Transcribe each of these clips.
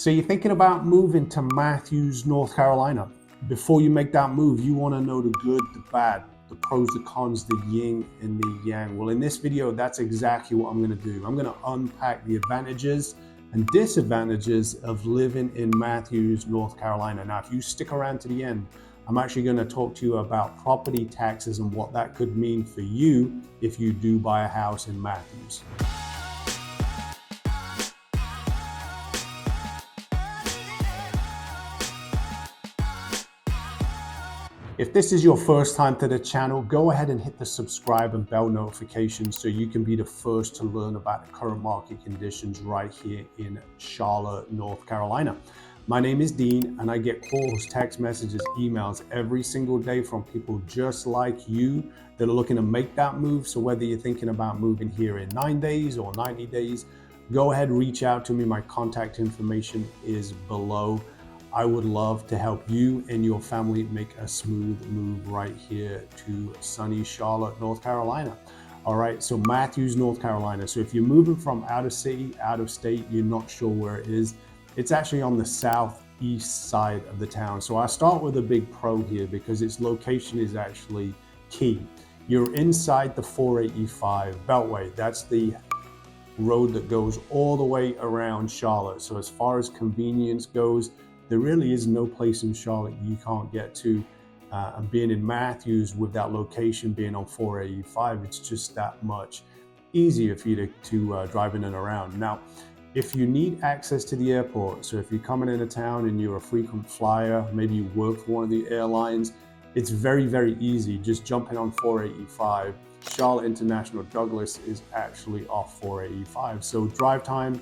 So you're thinking about moving to Matthews, North Carolina. Before you make that move, you want to know the good, the bad, the pros, the cons, the yin and the yang. Well, in this video, that's exactly what I'm going to do. I'm going to unpack the advantages and disadvantages of living in Matthews, North Carolina. Now, if you stick around to the end, I'm actually going to talk to you about property taxes and what that could mean for you if you do buy a house in Matthews. If this is your first time to the channel, go ahead and hit the subscribe and bell notification so you can be the first to learn about the current market conditions right here in Charlotte, North Carolina. My name is Dean and I get calls, text messages, emails every single day from people just like you that are looking to make that move. So whether you're thinking about moving here in 9 days or 90 days, go ahead, reach out to me. My contact information is below. I would love to help you and your family make a smooth move right here to sunny Charlotte, North Carolina. All right, so Matthews, North Carolina. So if you're moving from out of city, out of state, you're not sure where it is, it's actually on the southeast side of the town. So I start with a big pro here because its location is actually key. You're inside the 485 Beltway. That's the road that goes all the way around Charlotte. So as far as convenience goes, there really is no place in Charlotte you can't get to. And being in Matthews with that location being on 485, it's just that much easier for you to drive in and around. Now, if you need access to the airport, so if you're coming into town and you're a frequent flyer, maybe you work for one of the airlines, it's very, very easy. Just jumping on 485. Charlotte International Douglas is actually off 485. So drive time,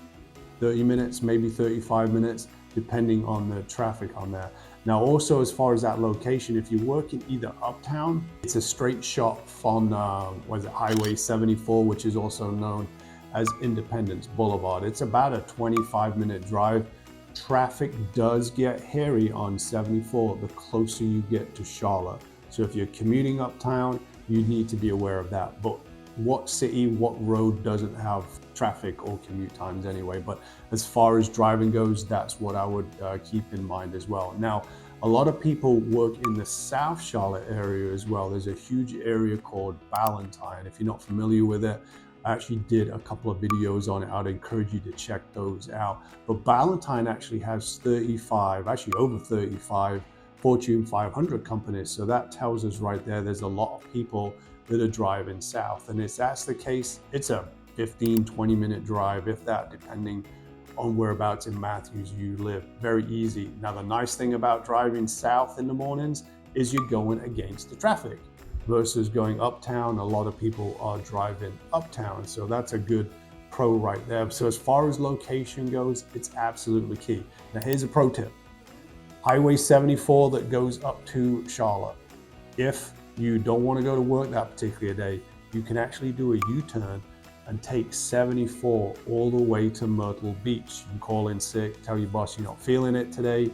30 minutes, maybe 35 minutes. Depending on the traffic on there. Now also as far as that location, if you're working either uptown, it's a straight shot from Highway 74, which is also known as Independence Boulevard. It's about a 25-minute drive. Traffic does get hairy on 74 the closer you get to Charlotte. So if you're commuting uptown, you need to be aware of that. But what city, what road doesn't have traffic or commute times anyway? But as far as driving goes, that's what I would keep in mind as well. Now, a lot of people work in the South Charlotte area as well. There's a huge area called Ballantyne. If you're not familiar with it, I actually did a couple of videos on it. I'd encourage you to check those out. But Ballantyne actually has 35, actually over 35 Fortune 500 companies. So that tells us right there, there's a lot of people that are driving south. And if that's the case, it's a 15-20 minute drive, if that, depending on whereabouts in Matthews you live. Very easy. Now, the nice thing about driving south in the mornings is you're going against the traffic versus going uptown. A lot of people are driving uptown. So that's a good pro right there. So as far as location goes, it's absolutely key. Now, here's a pro tip. Highway 74 that goes up to Charlotte. If you don't want to go to work that particular day, you can actually do a U-turn and take 74 all the way to Myrtle Beach. You can call in sick, tell your boss you're not feeling it today.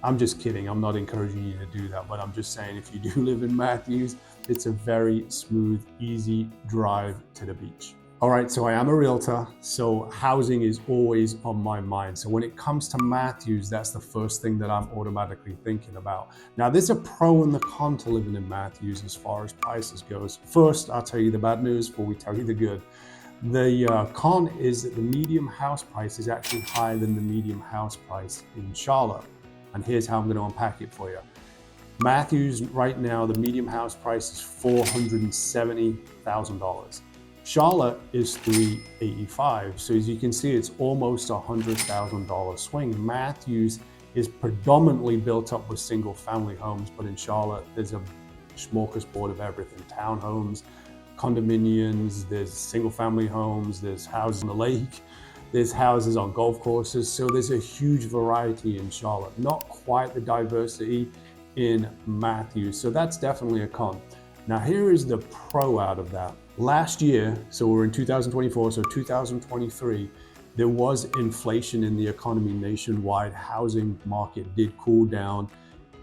I'm just kidding. I'm not encouraging you to do that, but I'm just saying if you do live in Matthews, it's a very smooth, easy drive to the beach. All right, so I am a realtor, so housing is always on my mind. So when it comes to Matthews, that's the first thing that I'm automatically thinking about. Now, there's a pro and the con to living in Matthews as far as prices goes. First, I'll tell you the bad news before we tell you the good. The con is that the medium house price is actually higher than the medium house price in Charlotte. And here's how I'm going to unpack it for you. Matthews, right now, the medium house price is $470,000. Charlotte is $385,000. So as you can see, it's almost a $100,000 swing. Matthews is predominantly built up with single family homes, but in Charlotte, there's a smorgasbord of everything. Townhomes, condominiums, there's single family homes, there's houses on the lake, there's houses on golf courses. So there's a huge variety in Charlotte, not quite the diversity in Matthews. So that's definitely a con. Now here is the pro out of that. Last year, so we're in 2024, so 2023, there was inflation in the economy nationwide. Housing market did cool down.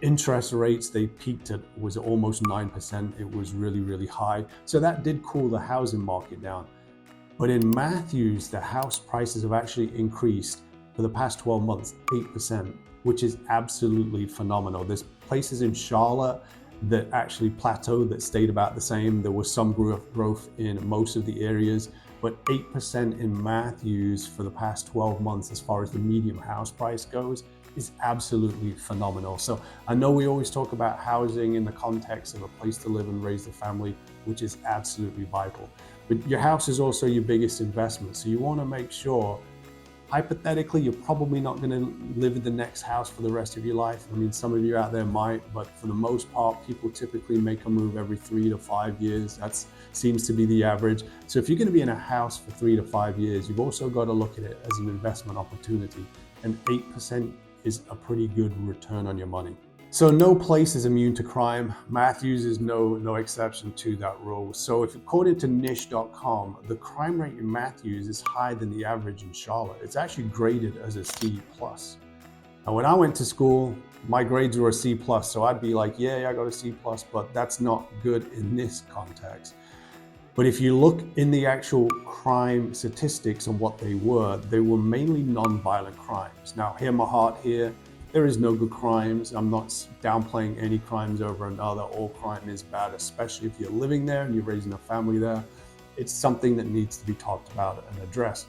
Interest rates, they peaked at, was almost 9%. It was really, really high. So that did cool the housing market down. But in Matthews, the house prices have actually increased for the past 12 months, 8%, which is absolutely phenomenal. There's places in Charlotte that actually plateaued, that stayed about the same. There was some growth in most of the areas, but 8% in Matthews for the past 12 months as far as the median house price goes is absolutely phenomenal. So I know we always talk about housing in the context of a place to live and raise a family, which is absolutely vital. But your house is also your biggest investment. So you want to make sure, hypothetically, you're probably not going to live in the next house for the rest of your life. I mean, some of you out there might, but for the most part, people typically make a move every 3 to 5 years. That seems to be the average. So if you're going to be in a house for 3 to 5 years, you've also got to look at it as an investment opportunity. And 8% is a pretty good return on your money. So no place is immune to crime. Matthews is no exception to that rule. So if according to niche.com, the crime rate in Matthews is higher than the average in Charlotte. It's actually graded as a C+. Now when I went to school, my grades were a C+, so I'd be like, yeah, I got a C+, but that's not good in this context. But if you look in the actual crime statistics and what they were mainly non-violent crimes. Now, hear my heart here, there is no good crimes. I'm not downplaying any crimes over another. All crime is bad, especially if you're living there and you're raising a family there. It's something that needs to be talked about and addressed.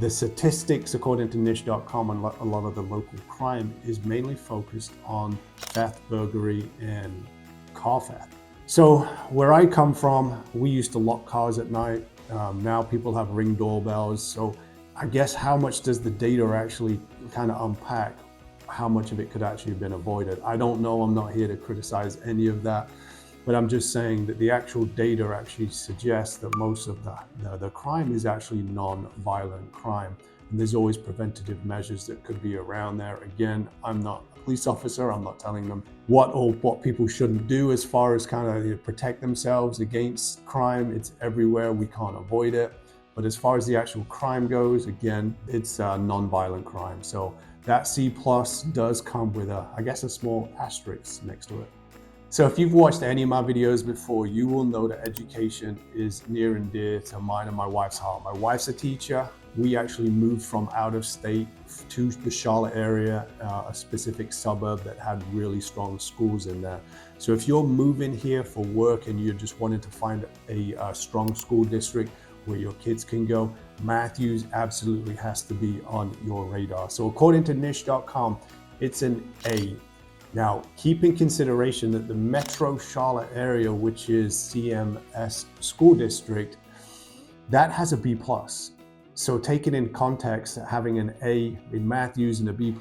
The statistics, according to niche.com, and a lot of the local crime is mainly focused on theft, burglary, and car theft. So where I come from, we used to lock cars at night. Now people have Ring doorbells. So I guess how much does the data actually kind of unpack how much of it could actually have been avoided? I don't know. I'm not here to criticize any of that, but I'm just saying that the actual data actually suggests that most of the crime is actually non-violent crime. And there's always preventative measures that could be around there. Again, I'm not a police officer. I'm not telling them what people shouldn't do as far as kind of protect themselves against crime. It's everywhere. We can't avoid it. But as far as the actual crime goes, again, it's non-violent crime. So that C+ does come with I guess a small asterisk next to it. So if you've watched any of my videos before, you will know that education is near and dear to mine and my wife's heart. My wife's a teacher. We actually moved from out of state to the Charlotte area, a specific suburb that had really strong schools in there. So if you're moving here for work and you're just wanting to find a strong school district where your kids can go, Matthews absolutely has to be on your radar. So according to niche.com, it's an A. Now, keep in consideration that the Metro Charlotte area, which is CMS school district, that has a B+. So taken in context, having an A in Matthews and a B+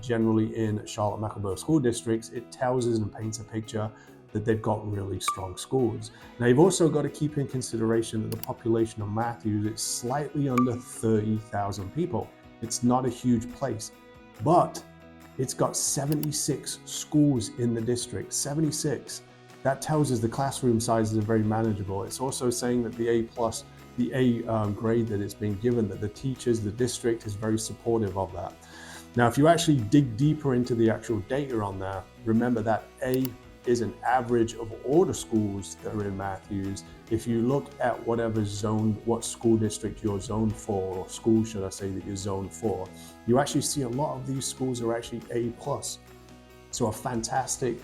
generally in Charlotte-Mecklenburg school districts, it tells us and paints a picture that they've got really strong schools. Now, you've also got to keep in consideration that the population of Matthews is slightly under 30,000 people. It's not a huge place, but it's got 76 schools in the district, 76. That tells us the classroom sizes are very manageable. It's also saying that the A grade that it's been given, that the teachers, the district is very supportive of that. Now, if you actually dig deeper into the actual data on there, remember that A is an average of all the schools that are in Matthews. If you look at whatever zone, what school district you're zoned for, or school, should I say, that you're zoned for, you actually see a lot of these schools are actually A+. So a fantastic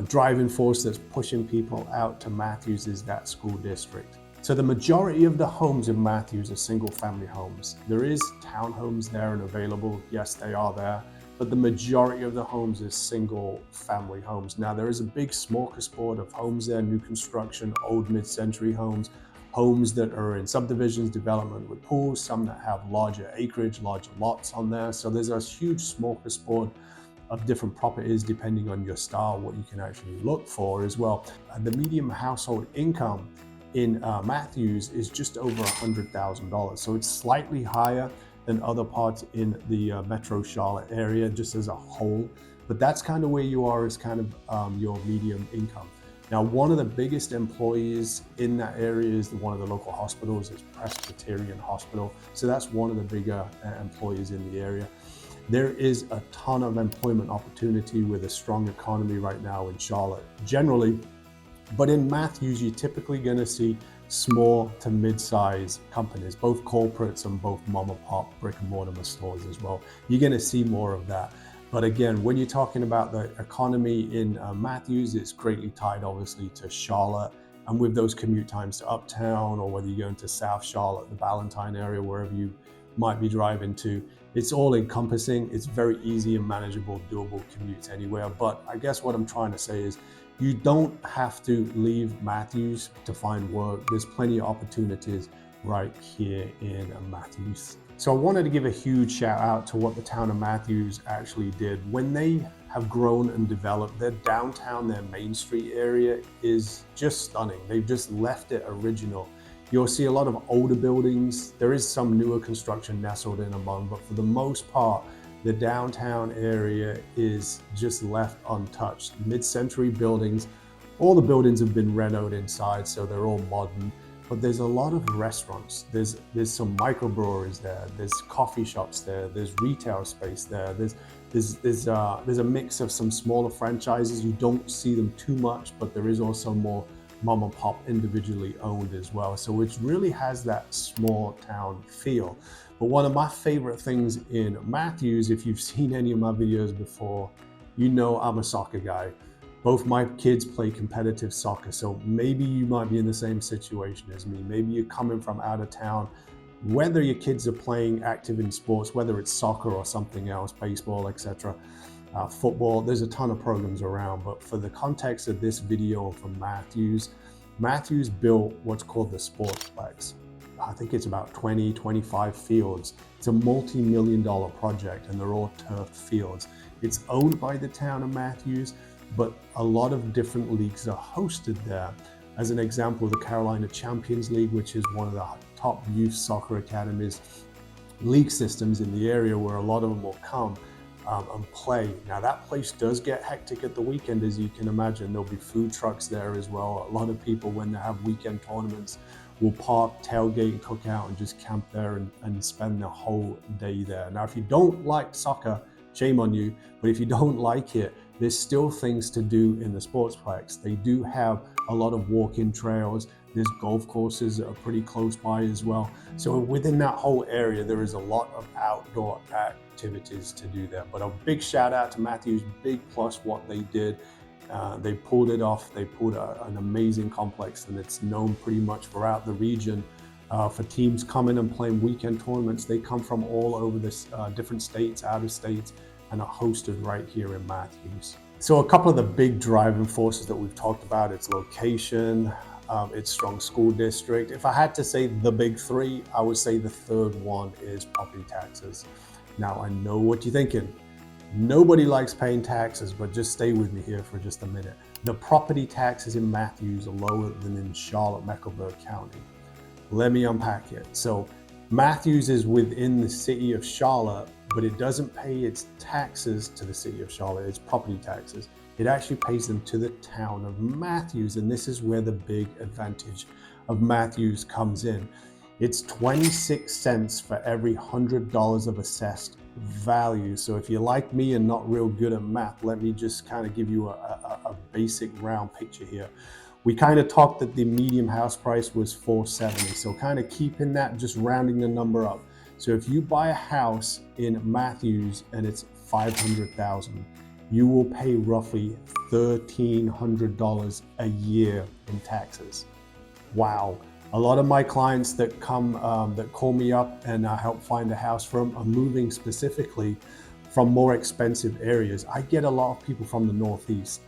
driving force that's pushing people out to Matthews is that school district. So the majority of the homes in Matthews are single family homes. There is townhomes there and available. Yes, they are there. But the majority of the homes is single family homes. Now there is a big smorgasbord of homes there, new construction, old mid-century homes, homes that are in subdivisions, development with pools, some that have larger acreage, larger lots on there. So there's a huge smorgasbord of different properties depending on your style, what you can actually look for as well. The median household income in Matthews is just over $100,000. So it's slightly higher than other parts in the Metro Charlotte area, just as a whole. But that's kind of where you are as kind of your medium income. Now, one of the biggest employees in that area is one of the local hospitals. It's Presbyterian Hospital. So that's one of the bigger employees in the area. There is a ton of employment opportunity with a strong economy right now in Charlotte generally. But in Matthews, you're typically going to see small to mid-size companies, both corporates and both mom and pop brick and mortar stores as well. You're going to see more of that. But again, when you're talking about the economy in Matthews, it's greatly tied obviously to Charlotte. And with those commute times to Uptown, or whether you're going to South Charlotte, the Ballantyne area, wherever you might be driving to, it's all encompassing. It's very easy and manageable, doable commutes anywhere. But I guess what I'm trying to say is you don't have to leave Matthews to find work. There's plenty of opportunities right here in Matthews. So I wanted to give a huge shout out to what the town of Matthews actually did. When they have grown and developed, their downtown, their Main Street area is just stunning. They've just left it original. You'll see a lot of older buildings. There is some newer construction nestled in among, but for the most part, the downtown area is just left untouched. Mid-century buildings, all the buildings have been renovated inside, so they're all modern. But there's a lot of restaurants. There's some microbreweries there. There's coffee shops there. There's retail space there. There's a mix of some smaller franchises. You don't see them too much, but there is also more mom and pop individually owned as well. So it really has that small town feel. But one of my favorite things in Matthews, if you've seen any of my videos before, you know I'm a soccer guy. Both my kids play competitive soccer, so maybe you might be in the same situation as me. Maybe you're coming from out of town. Whether your kids are playing active in sports, whether it's soccer or something else, baseball, etc., football, there's a ton of programs around. But for the context of this video from Matthews built what's called the Sportsplex. I think it's about 20, 25 fields. It's a multi-million-dollar project, and they're all turf fields. It's owned by the town of Matthews, but a lot of different leagues are hosted there. As an example, the Carolina Champions League, which is one of the top youth soccer academies, league systems in the area where a lot of them will come and play. Now that place does get hectic at the weekend, as you can imagine. There'll be food trucks there as well. A lot of people, when they have weekend tournaments, will park, tailgate, cook out, and just camp there and spend the whole day there. Now, if you don't like soccer, shame on you, but if you don't like it, there's still things to do in the Sportsplex. They do have a lot of walk-in trails. There's golf courses that are pretty close by as well. So within that whole area, there is a lot of outdoor activities to do there. But a big shout out to Matthews, big plus what they did. They pulled it off. They pulled an amazing complex, and it's known pretty much throughout the region for teams coming and playing weekend tournaments. They come from all over this different states, out of states, and are hosted right here in Matthews. So a couple of the big driving forces that we've talked about, its location, its strong school district. If I had to say the big three, I would say the third one is property taxes. Now I know what you're thinking. Nobody likes paying taxes, but just stay with me here for just a minute. The property taxes in Matthews are lower than in Charlotte, Mecklenburg County. Let me unpack it. So Matthews is within the city of Charlotte, but it doesn't pay its taxes to the city of Charlotte, its property taxes. It actually pays them to the town of Matthews, and this is where the big advantage of Matthews comes in. It's 26 cents for every $100 of assessed value. So if you're like me and not real good at math, let me just kind of give you a basic round picture here. We kind of talked that the median house price was $470, so kind of keeping that, just rounding the number up. So if you buy a house in Matthews and it's $500,000, you will pay roughly $1,300 a year in taxes. Wow. A lot of my clients that come, that call me up and I help find a house for them are moving specifically from more expensive areas. I get a lot of people from the Northeast,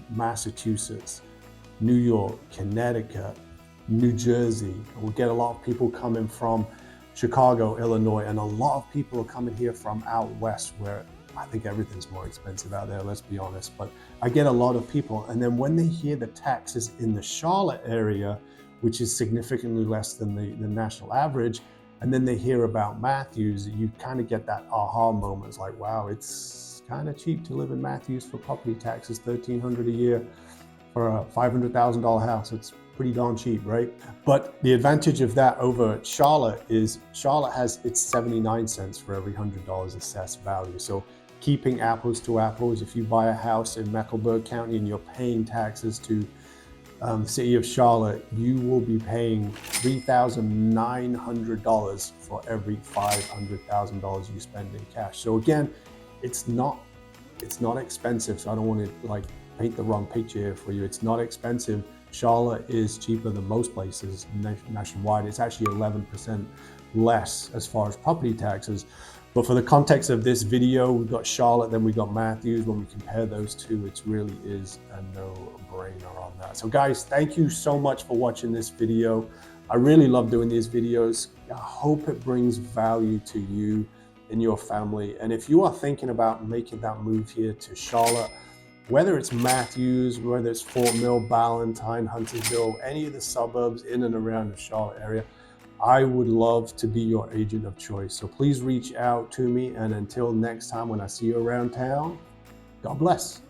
Massachusetts, New York, Connecticut, New Jersey. We'll get a lot of people coming from Chicago, Illinois, and a lot of people are coming here from out west, where I think everything's more expensive out there, let's be honest. But I get a lot of people, and then when they hear the taxes in the Charlotte area, which is significantly less than the national average, and then they hear about Matthews, you kind of get that aha moment. It's like, wow, it's kind of cheap to live in Matthews for property taxes, $1,300 a year for a $500,000 house. It's pretty darn cheap, right? But the advantage of that over Charlotte is Charlotte has its 79 cents for every $100 assessed value. So keeping apples to apples, if you buy a house in Mecklenburg County and you're paying taxes to city of Charlotte, you will be paying $3,900 for every $500,000 you spend in cash. So again, it's not expensive. So I don't want to like paint the wrong picture here for you. It's not expensive. Charlotte is cheaper than most places nationwide. It's actually 11% less as far as property taxes. But for the context of this video, we've got Charlotte, then we got Matthews. When we compare those two, it really is a no-brainer on that. So guys, thank you so much for watching this video. I really love doing these videos. I hope it brings value to you and your family. And if you are thinking about making that move here to Charlotte, whether it's Matthews, whether it's Fort Mill, Ballantyne, Huntersville, any of the suburbs in and around the Charlotte area, I would love to be your agent of choice. So please reach out to me. And until next time when I see you around town, God bless.